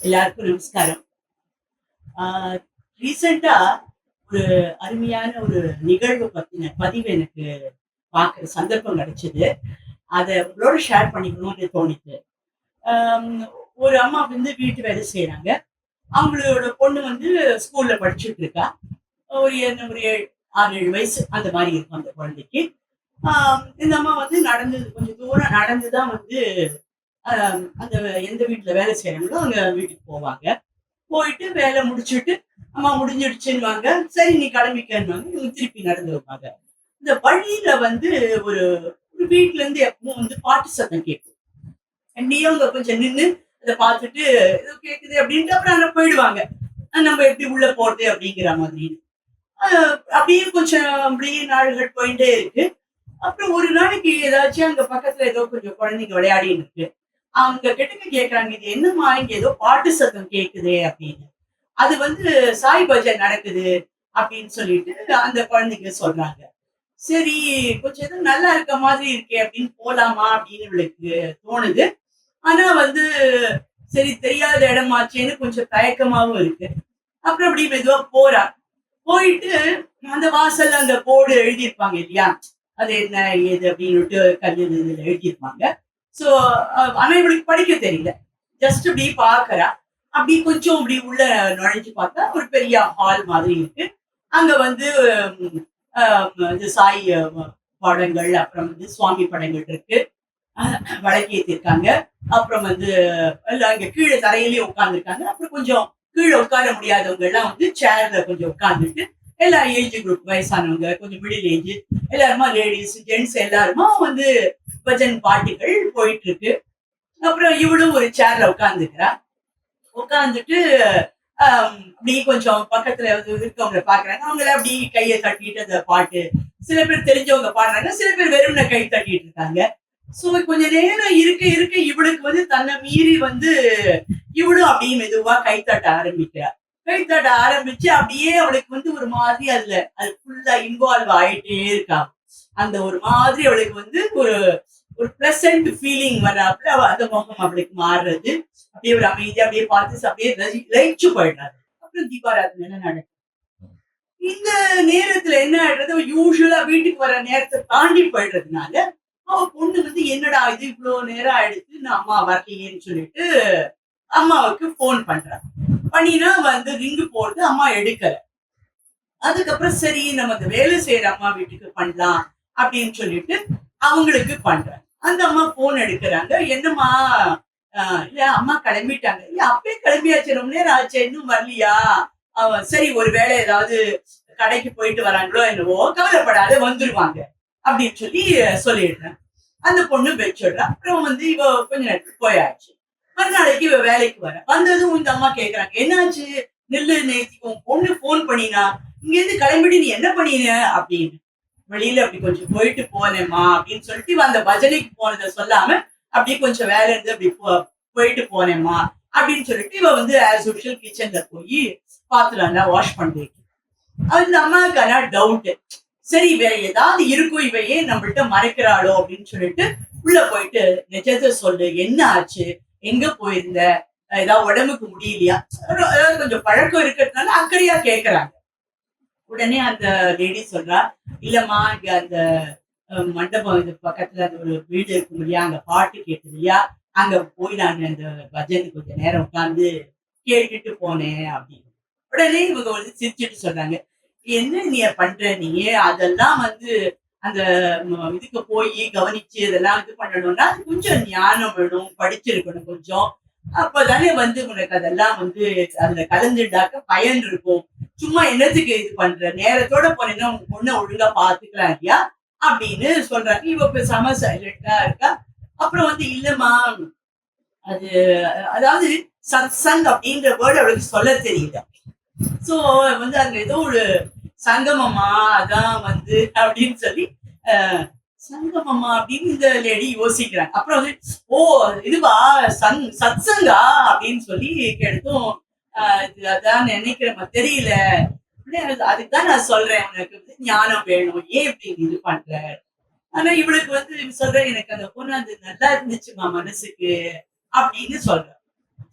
எல்லாருக்கும் நமஸ்காரம். ரீசெண்டா ஒரு அருமையான ஒரு நிகழ்வு பத்தின பதிவு எனக்கு பார்க்குற சந்தர்ப்பம் கிடைச்சது. அத உங்களோட ஷேர் பண்ணிக்கணும்னு தோணிச்சு. ஆம், ஒரு அம்மா வந்து வீட்டு வேலை செய்றாங்க. அவங்களோட பொண்ணு வந்து ஸ்கூல்ல படிச்சுட்டு இருக்கா. ஒரு 6, 7 வயசு அந்த மாரி இருக்கும் அந்த குழந்தைக்கு. இந்த அம்மா வந்து கொஞ்சம் தூரம் நடந்து தான் வந்து அந்த எந்த வீட்ல வேலை செய்றாங்களோ அங்க வீட்டுக்கு போவாங்க. போயிட்டு வேலை முடிச்சுட்டு, அம்மா முடிஞ்சிடுச்சுன்னுவாங்க. சரி நீ கிளம்பிக்கன்னுவாங்க. இவங்க திருப்பி நடந்து வருவாங்க. இந்த வழியில வந்து ஒரு ஒரு வீட்ல இருந்து எப்பவும் வந்து பாட்டு சத்தம் கேட்கும். நீயும் அங்க கொஞ்சம் நின்னு அத பார்த்துட்டு, ஏதோ கேட்குது அப்படின்ட்டு அப்புறம் அங்க போயிடுவாங்க. நம்ம எப்படி உள்ள போறது அப்படிங்கிற மாதிரி. அ அப்படியே கொஞ்சம் அப்படியே நாள்கள் போயிட்டே இருக்கு. அப்புறம் ஒரு நாளைக்கு ஏதாச்சும் அங்க பக்கத்துல ஏதோ கொஞ்சம் குழந்தைங்க விளையாடின்னு இருக்கு. அவங்க கிட்டக்க கேட்கறாங்க, "இது என்னம்மா இங்க ஏதோ பாட்டு சத்தம் கேட்குதே" அப்படின்னு. அது வந்து சாய் பஜன் நடக்குது அப்படின்னு சொல்லிட்டு அந்த குழந்தைங்க சொல்றாங்க. சரி, கொஞ்சம் ஏதோ நல்லா இருக்க மாதிரி இருக்கே அப்படின்னு போலாமா அப்படின்னு இவளுக்கு தோணுது. ஆனா வந்து சரி தெரியாத இடமாச்சேன்னு கொஞ்சம் தயக்கமாவும் இருக்கு. அப்புறம் அப்படி மெதுவா போறா. போயிட்டு அந்த வாசல்ல அந்த போர்டு எழுதியிருப்பாங்க இல்லையா? அது என்ன ஏது அப்படின்னுட்டு கல்லுல இதுல எழுதியிருப்பாங்க. சோ ஆனா இவளுக்கு படிக்க தெரியல. ஜஸ்ட் இப்படி பார்க்கறா. அப்படி கொஞ்சம் இப்படி உள்ள நுழைஞ்சு பார்த்தா ஒரு பெரிய ஹால் மாதிரி இருக்கு. அங்க வந்து ம், இது சாய் படங்கள், அப்புறம் வந்து சுவாமி படங்கள் இருக்கு. விளக்கேத்திருக்காங்க. அப்புறம் வந்து எல்லாம் இங்க கீழ தரையிலேயே உட்கார்ந்துருக்காங்க. அப்புறம் கொஞ்சம் கீழ உட்கார முடியாதவங்க எல்லாம் வந்து சேர்ல கொஞ்சம் உட்கார்ந்துட்டு, எல்லா ஏஜ் குரூப் வயசானவங்க, கொஞ்சம் மிடில் ஏஜ் எல்லாருமா லேடீஸ், ஜென்ட்ஸ் எல்லாருமா வந்து பஜன் பாட்டுகள் போயிட்டு இருக்கு. அப்புறம் இவளும் ஒரு சேர்ல உட்கார்ந்துக்கிறா. உட்கார்ந்துட்டு அப்படி கொஞ்சம் பக்கத்துல வந்து இருக்கவங்கள பாக்குறாங்க. அவங்கள அப்படி கைய தட்டிட்டு அந்த பாட்டு. சில பேர் தெரிஞ்சவங்க பாடுறாங்க. சில பேர் வெறும்ன கை தட்டிட்டு இருக்காங்க. சோ கொஞ்ச நேரம் இருக்க இருக்க இவளுக்கு வந்து தன்னை மீறி வந்து இவளும் அப்படியே மெதுவா கைத்தட்ட ஆரம்பிக்கிறா. கைத்தட்ட ஆரம்பிச்சு அப்படியே அவளுக்கு வந்து ஒரு மாதிரி அது ஃபுல்லா இன்வால்வ் ஆயிட்டே இருக்கா. அந்த ஒரு மாதிரி அவளுக்கு வந்து ஒரு ஒரு பிளசன்ட் ஃபீலிங் வர்றாப்புல அந்த முகம் அவளுக்கு மாறுறது. அப்படியே ஒரு அமைதியா அப்படியே பார்த்து அப்படியே லயிச்சு போயிடுறாரு. அப்புறம் தீபாராதனை என்ன நடக்கும். இந்த நேரத்துல என்ன ஆயிடுறது, யூசுவலா வீட்டுக்கு வர நேரத்தை தாண்டி போயிடுறதுனால அவ பொண்ணு வந்து என்னடா இது இவ்வளவு நேரம் ஆயிடுச்சு நான் அம்மா வரலையேன்னு சொல்லிட்டு அம்மாவுக்கு போன் பண்றா. பண்ணினா வந்து ரிங்கு போடுது, அம்மா எடுக்கல. அதுக்கப்புறம் சரி நம்ம இந்த வேலை செய்யற அம்மா வீட்டுக்கு பண்ணலாம் அப்படின்னு சொல்லிட்டு அவங்களுக்கு பண்றேன். அந்த அம்மா போன் எடுக்கிறாங்க. என்னம்மா, இல்ல அம்மா கிளம்பிட்டாங்க. இல்ல அப்பயே கிளம்பியாச்சு, ரொம்ப நேரம் ஆச்சு இன்னும் வரலையா? சரி ஒரு வேளை ஏதாவது கடைக்கு போயிட்டு வராங்களோ என்னவோ, கவலைப்படாத வந்துருவாங்க அப்படின்னு சொல்லி சொல்லிடுறேன். அந்த பொண்ணு வச்சிடுறா. அப்புறம் வந்து இவ கொஞ்ச நேரத்துக்கு போயாச்சு. மறுநாளைக்கு இவ வேலைக்கு வர. வந்ததும் இந்த அம்மா கேக்குறாங்க, என்னாச்சு? நில்லு, நேத்திக்கு உன் பொண்ணு போன் பண்ணினா, இங்க இருந்து கிளம்பிட்டு நீ என்ன பண்ணின அப்படின்னு. வெளியில அப்படி கொஞ்சம் போயிட்டு போனேம்மா அப்படின்னு சொல்லிட்டு இவ அந்த பஜனைக்கு போனதை சொல்லாம அப்படியே கொஞ்சம் வேலை இருந்து அப்படி போயிட்டு போனேம்மா அப்படின்னு சொல்லிட்டு இவ வந்து ஆஸ் யூஷுவல் கிச்சன்ல போய் பாத்திரம் எல்லாம் வாஷ் பண்ணி அந்த அம்மாவுக்கு ஆனா டவுட். சரி வேற ஏதாவது இருக்கும், இவ ஏன் நம்மள்ட்ட மறைக்கிறாளோ அப்படின்னு சொல்லிட்டு உள்ள போயிட்டு நிஜத்தை சொல்லு, என்ன ஆச்சு, எங்க போயிருந்த, ஏதாவது உடம்புக்கு முடியலையா, அதாவது கொஞ்சம் பழக்கம் இருக்கிறதுனால அக்கறையா கேக்குறாங்க. உடனே அந்த லேடி சொல்றா, இல்லம்மா இங்க அந்த மண்டபம் இது பக்கத்துல அந்த ஒரு வீடு இருக்கும் இல்லையா, அங்க பாட்டு கேட்குது இல்லையா, அங்க போய் நான் அந்த பஜனுக்கு கொஞ்ச நேரம் உட்கார்ந்து கேட்டுட்டு போனேன் அப்படின்னு. உடனே இவங்க வந்து சிரிச்சுட்டு சொல்றாங்க, என்ன நீ பண்ற நீ, அதெல்லாம் வந்து அந்த இதுக்கு போய் கவனிச்சு இதெல்லாம் இது பண்ணணும்னா அது கொஞ்சம் ஞானம் வேணும், படிச்சிருக்கணும் கொஞ்சம். அப்பதானே வந்து உனக்கு அதெல்லாம் வந்து அதுல கலந்துட்டாக்க பயன் இருக்கும். சும்மா என்னத்துக்கு இது பண்ற, நேரத்தோட போனீங்கன்னா உங்க பொண்ணை ஒழுங்கா பாத்துக்கலாம் இல்லையா அப்படின்னு சொல்றாங்க. இவ பேசாம சைலண்டா இருக்கா. அப்புறம் வந்து இல்லம்மா, அது அதாவது சத்சங் அப்படின்ற வேர்டு அவளுக்கு சொல்ல தெரியல. சோ வந்து அங்க ஏதோ ஒரு சங்கமமா அதான் வந்து அப்படின்னு சொல்லி சங்கமமா அப்படின்னு இந்த லேடி யோசிக்கிறாங்க. அப்புறம் வந்து ஓ இதுவா சத்சங்கா அப்படின்னு சொல்லி கேட்டதும் அதான் நினைக்கிறேன் தெரியல. அதுக்கு தான் நான் சொல்றேன், உனக்கு வந்து ஞானம் வேணும், ஏன் இப்படி இது பண்ற. ஆனா இவளுக்கு வந்து சொல்றேன், எனக்கு அந்த பொண்ணு அது நல்லா இருந்துச்சுமா மனசுக்கு அப்படின்னு சொல்றேன்.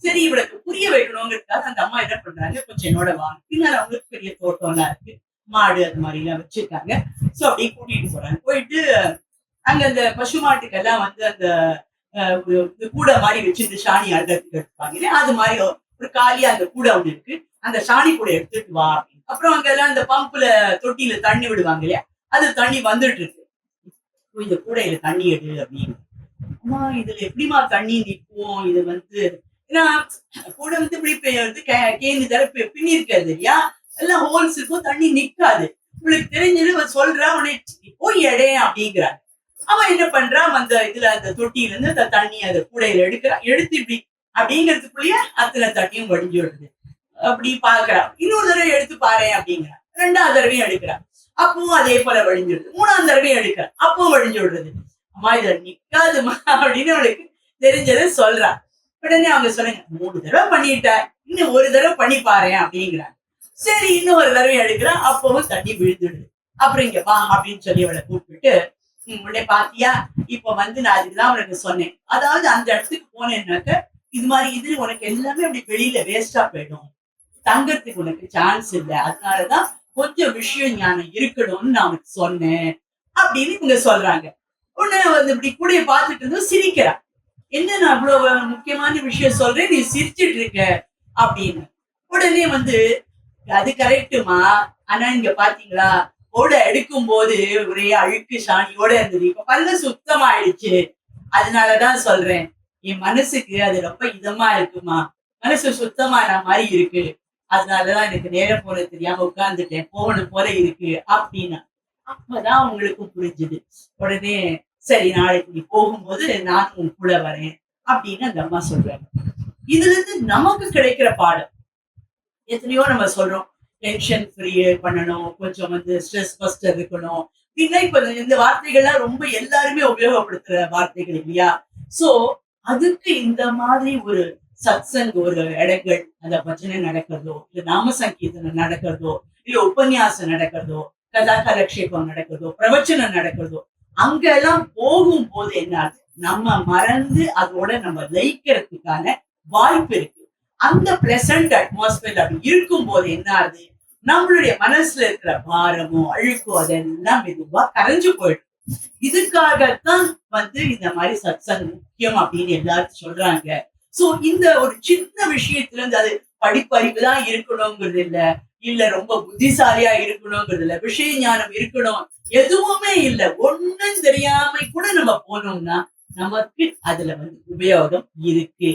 சரி இவளுக்கு புரிய வைக்கணுங்கிறதுக்காக அந்த அம்மா என்ன பண்றாங்க, கொஞ்சம் என்னோட வாங்க. பின்னால அவங்களுக்கு பெரிய தோட்டம் எல்லாம் இருக்கு, மாடு அது மாதிரி எல்லாம் வச்சிருக்காங்க. சோ அப்படியே கூட்டிட்டு போறாங்க. போயிட்டு அங்க அந்த பசு மாட்டுக்கெல்லாம் வந்து அந்த ஒரு கூடை மாதிரி வச்சிருந்து சாணி அழுகிறதுக்கு எடுத்துப்பாங்க இல்லையா, அது மாதிரி ஒரு காலியா அந்த கூடை ஒண்ணு இருக்கு. அந்த சாணி கூட எடுத்துட்டு வா அப்படின்னு. அப்புறம் அங்க எல்லாம் அந்த பம்புல தொட்டியில தண்ணி விடுவாங்க இல்லையா, அது தண்ணி வந்துட்டு இருக்கு. இந்த கூடையில தண்ணி எடு அப்படின்னு. அம்மா இதுல எப்படிம்மா தண்ணி நிற்கும், இது வந்து ஏன்னா கூட வந்து இப்படி வந்து கேந்து தர பின்னி இருக்காது இல்லையா, எல்லாம் ஹோல்ஸ் இருக்கும், தண்ணி நிக்காது. உங்களுக்கு தெரிஞ்சது சொல்றா உடனே போய் எடே அப்படிங்கிறாங்க. அவன் என்ன பண்றான், அந்த இதுல அந்த தொட்டியில இருந்து அந்த தண்ணி அந்த கூடையில எடுக்கிறான். எடுத்து இப்படி அப்படிங்கிறதுக்குள்ளேயே அத்தனை தண்ணியும் வடிஞ்சு விடுது. அப்படி பாக்குறான். இன்னொரு தடவை எடுத்து பாரு அப்படிங்கிறான். ரெண்டாவது தடவையும் எடுக்கிறான். அப்பவும் அதே போல வழிஞ்சிடுது. மூணாவது தடவையும் எடுக்கிறான். அப்பவும் வழிஞ்சு விடுறது. அம்மா இத நிக்காதுமா அப்படின்னு அவளுக்கு தெரிஞ்சதை சொல்றான். உடனே அவங்க சொல்லுங்க, 3 தடவை பண்ணிட்ட, இன்னும் ஒரு தடவை பண்ணி பாரு அப்படிங்கிறாங்க. சரி இன்னும் ஒரு தடவை எடுக்கிறான். அப்பவும் தண்ணி விழுந்துடுது. அப்புறம் இங்க வா அப்படின்னு சொல்லி அவளை கூப்பிட்டுட்டு, உடனே பாத்தியா, இப்ப வந்து நான் அதுக்குதான் உனக்கு சொன்னேன். அதாவது அந்த இடத்துக்கு போனேன்னாக்க இது மாதிரி இது உனக்கு எல்லாமே அப்படி வெளியில வேஸ்டா போயிடும். தங்கறதுக்கு உனக்கு சான்ஸ் இல்ல. அதனாலதான் கொஞ்சம் விஷய ஞானம் இருக்கணும்னு நான் உனக்கு சொன்னேன் அப்படின்னு இவங்க சொல்றாங்க. உடனே வந்து இப்படி கூடைய பார்த்துட்டு இருந்தோம் சிரிக்கிறா. என்ன நான் அவ்வளவு முக்கியமான விஷயம் சொல்றேன், நீ சிரிச்சிட்டு இருக்க அப்படின்னு. உடனே வந்து அது கரெக்டுமா, ஆனா இங்க பாத்தீங்களா ஓட எடுக்கும் போது ஒரே அழுக்கு சாணியோட இருந்தது, இப்ப பாருங்க சுத்தமாயிடுச்சு. அதனாலதான் சொல்றேன், என் மனசுக்கு அது ரொம்ப இதமா இருக்குமா, மனசு சுத்தமான மாதிரி இருக்கு. அதனாலதான் எனக்கு நேரம் போறது தெரியாம உட்கார்ந்துட்டேன், போகணும் போல இருக்கு அப்படின்னா. அப்பதான் அவங்களுக்கு புரிஞ்சுது. உடனே சரி நாளைக்கு நீ போகும்போது நானும் உன் கூட வரேன் அப்படின்னு அந்த அம்மா சொல்றாங்க. இதுல இருந்து நமக்கு கிடைக்கிற பாடம் எத்தனையோ நம்ம சொல்றோம், டென்ஷன் ஃப்ரீ பண்ணணும், கொஞ்சம் வந்து ஸ்ட்ரெஸ் பஸ்டர் இருக்கணும். இப்ப இந்த வார்த்தைகள்லாம் ரொம்ப எல்லாருமே உபயோகப்படுத்துற வார்த்தைகள் இல்லையா. சோ அதுக்கு இந்த மாதிரி ஒரு சத்சங் ஒரு இடங்கள், அந்த பஜனை நடக்கிறதோ, இல்ல நாம சங்கீர்த்தனம் நடக்கிறதோ, இல்ல உபன்யாசம் நடக்கிறதோ, கதா கலக்ஷேபம் நடக்கிறதோ, பிரவச்சனம் நடக்கிறதோ, அங்க எல்லாம் போகும்போது என்ன ஆகுது, நம்ம மறந்து அதோட நம்ம லயிக்கிறதுக்கான வாய்ப்பு இருக்கு. அந்த பிளசன்ட் அட்மாஸ்பியர் அப்படி இருக்கும் போது என்ன ஆகுது, நம்மளுடைய மனசுல இருக்கிற பாரமோ அழுக்கோ அதெல்லாம் மெதுவா கரைஞ்சு போயிடும். இதுக்காகத்தான் வந்து இந்த மாதிரி சத்சங் முக்கியம் அப்படின்னு எல்லாரும் சொல்றாங்க. சோ இந்த ஒரு சின்ன விஷயத்துல இருந்து, அது படிப்பறிவு தான் இருக்கணுங்கிறது இல்ல, இல்ல ரொம்ப புத்திசாலியா இருக்கணுங்கிறது இல்ல, விஷய ஞானம் இருக்கணும் எதுவுமே இல்ல. ஒண்ணும் தெரியாம கூட நம்ம போனோம்னா நமக்கு அதுல வந்து உபயோகம் இருக்கு.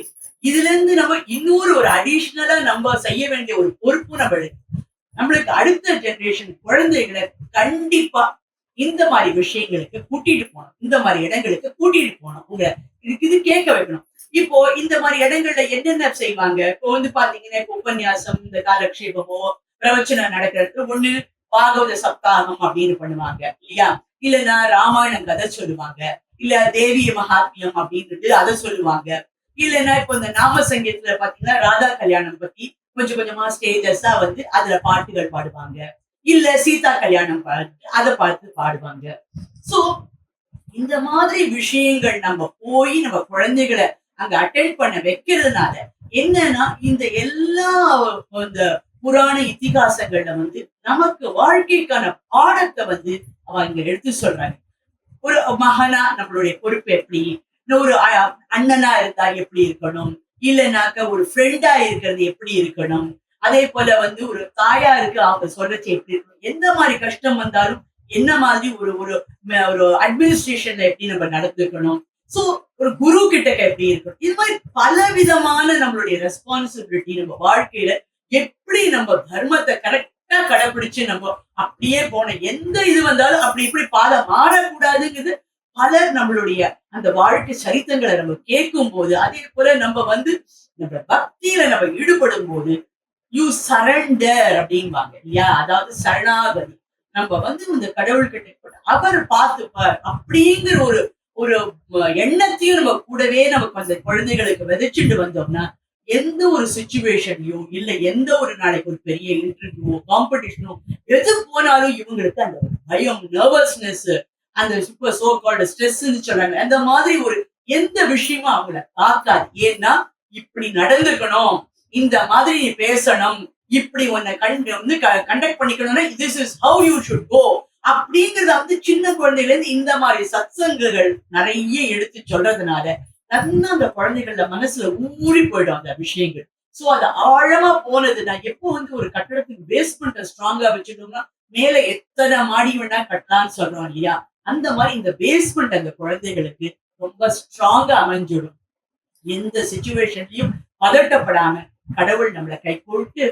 இதுல இருந்து நம்ம இன்னொரு ஒரு அடிஷனலா நம்ம செய்ய வேண்டிய ஒரு பொறுப்பு நம்மளுக்கு அடுத்த ஜெனரேஷன் குழந்தைகளை கண்டிப்பா இந்த மாதிரி விஷயங்களுக்கு கூட்டிட்டு போகணும், இந்த மாதிரி இடங்களுக்கு கூட்டிட்டு போகணும். உங்க இதுக்கு இது கேட்க வைக்கணும். இப்போ இந்த மாதிரி இடங்கள்ல என்னென்ன செய்வாங்க, இப்போ வந்து பாத்தீங்கன்னா இப்போ உபன்யாசம், இந்த காலக்ஷேபமோ பிரவச்சனம் நடக்கிறது ஒண்ணு, பாகவத சப்தாகம் அப்படின்னு பண்ணுவாங்க இல்லையா, இல்லைன்னா ராமாயணம் கதை சொல்லுவாங்க, இல்ல தேவிய மகாத்மியம் அப்படின்றது அதை சொல்லுவாங்க, இல்லைன்னா இப்போ இந்த நாம சங்கீதத்துல பாத்தீங்கன்னா ராதா கல்யாணம் பத்தி கொஞ்சம் கொஞ்சமா ஸ்டேஜஸா வந்து அதுல பாட்டுகள் பாடுவாங்க, இல்ல சீதா கல்யாணம் அதை பார்த்து பாடுவாங்க. சோ இந்த மாதிரி விஷயங்கள் நம்ம போய் நம்ம குழந்தைகளை அங்க அட்டென்ட் பண்ண வைக்கிறதுனால என்னன்னா, இந்த எல்லா இந்த புராண இதிகாசங்கள்ல வந்து நமக்கு வாழ்க்கைக்கான பாடத்தை வந்து அவங்க எடுத்து சொல்றாங்க. ஒரு மகனா நம்மளுடைய பொறுப்பு எப்படி, ஒரு அண்ணனா இருந்தா எப்படி இருக்கணும், இல்லைனாக்க ஒரு ஃப்ரெண்டா இருக்கிறது எப்படி இருக்கணும், அதே போல வந்து ஒரு தாயா இருக்கு அவங்க சொல்றச்சு எப்படி இருக்கணும், எந்த மாதிரி கஷ்டம் வந்தாலும் என்ன மாதிரி ஒரு ஒரு ஒரு அட்மினிஸ்ட்ரேஷன்ல எப்படி நம்ம நடந்துக்கணும், சோ ஒரு குரு கிட்ட எப்படி இருக்கணும், இது மாதிரி பல விதமான நம்மளுடைய ரெஸ்பான்சிபிலிட்டி நம்ம வாழ்க்கையில எப்படி நம்ம தர்மத்தை கரெக்டா கடைபிடிச்சு நம்ம அப்படியே போன எந்த இது வந்தாலும் அப்படி இப்படி பாதை மாறக்கூடாதுங்கிறது பலர் நம்மளுடைய அந்த வாழ்க்கை சரித்தங்களை நம்ம கேட்கும் போது, அதே போல நம்ம வந்து நம்ம பக்தியில நம்ம ஈடுபடும் போது யூ சரண்டர் அப்படின்பாங்க இல்லையா, அதாவது சரணாகதி. நம்ம வந்து இந்த கடவுள்கிட்ட அவர் பார்த்துப்பார் அப்படிங்கிற ஒரு ஒரு எண்ணத்தையும் நம்ம கூடவே நமக்கு அந்த குழந்தைகளுக்கு விதைச்சுட்டு வந்தோம்னா, எந்த ஒரு சுச்சுவேஷன்லயும் இல்ல எந்த ஒரு நாளைக்கு ஒரு பெரிய இன்டர்வியூவோ காம்படிஷனோ எது போனாலும் இவங்களுக்கு அந்த பயம், நர்வஸ்னஸ், அந்த சூப்பர் சோ கால்டு ஸ்ட்ரெஸ்ன்னு சொல்றாங்க, அந்த மாதிரி ஒரு எந்த விஷயமும் அவங்கள தாக்காது. ஏன்னா இப்படி நடந்துக்கணும், இந்த மாதிரி நீ பேசணும், இப்படி உன்னை கண்டக்ட் பண்ணிக்கணும்னா this is how you should go அப்படிங்கறத வந்து சின்ன குழந்தைகள் இருந்து இந்த மாதிரி சத்சங்குகள் நிறைய எடுத்து சொல்றதுனால நல்லா அந்த குழந்தைகள மனசுல ஊறி போயிடும் அந்த விஷயங்கள். சோ அது ஆழமா போனது. நான் எப்போ வந்து ஒரு கட்டடத்துக்கு பேஸ்மெண்ட்டை ஸ்ட்ராங்கா வச்சுட்டோம்னா மேல எத்தனை மாடி வேணா கட்டலாம்னு சொல்றோம் இல்லையா, அந்த மாதிரி இந்த பேஸ்மெண்ட் அந்த குழந்தைகளுக்கு ரொம்ப ஸ்ட்ராங்கா அமைஞ்சிடும். எந்த சிச்சுவேஷன்லயும் பதட்டப்படாம கடவுள் நம்மளை கை கொடுத்து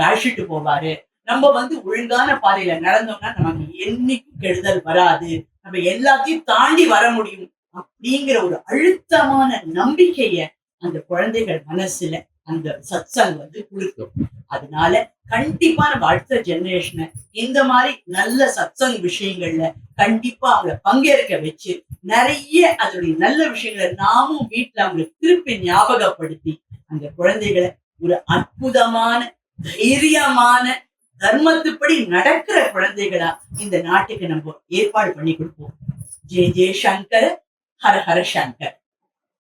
அழைச்சிட்டு போவாரு. நம்ம வந்து ஒழுங்கான பாதையில நடந்தோம்னா நமக்கு என்னைக்கும் கெடுதல் வராது, நம்ம எல்லாத்தையும் தாண்டி வர முடியும் அப்படிங்கிற ஒரு அழுத்தமான நம்பிக்கைய அந்த குழந்தைகள் மனசுல அந்த சத்சங் வந்து கொடுக்கும். அதனால கண்டிப்பா நம்ம அடுத்த ஜெனரேஷனை இந்த மாதிரி நல்ல சத்சங் விஷயங்கள்ல கண்டிப்பா அவங்கள பங்கேற்க வச்சு நிறைய அதோடைய நல்ல விஷயங்களை நாமும் வீட்டுல அவங்களுக்கு திருப்பி ஞாபகப்படுத்தி அந்த குழந்தைகளை ஒரு அற்புதமான தைரியமான தர்மத்துப்படி நடக்கிற குழந்தைகளா இந்த நாட்டுக்கு நம்ம ஏற்பாடு பண்ணி கொடுப்போம். ஜெய ஜெய சங்கர, ஹர ஹர சங்கர்.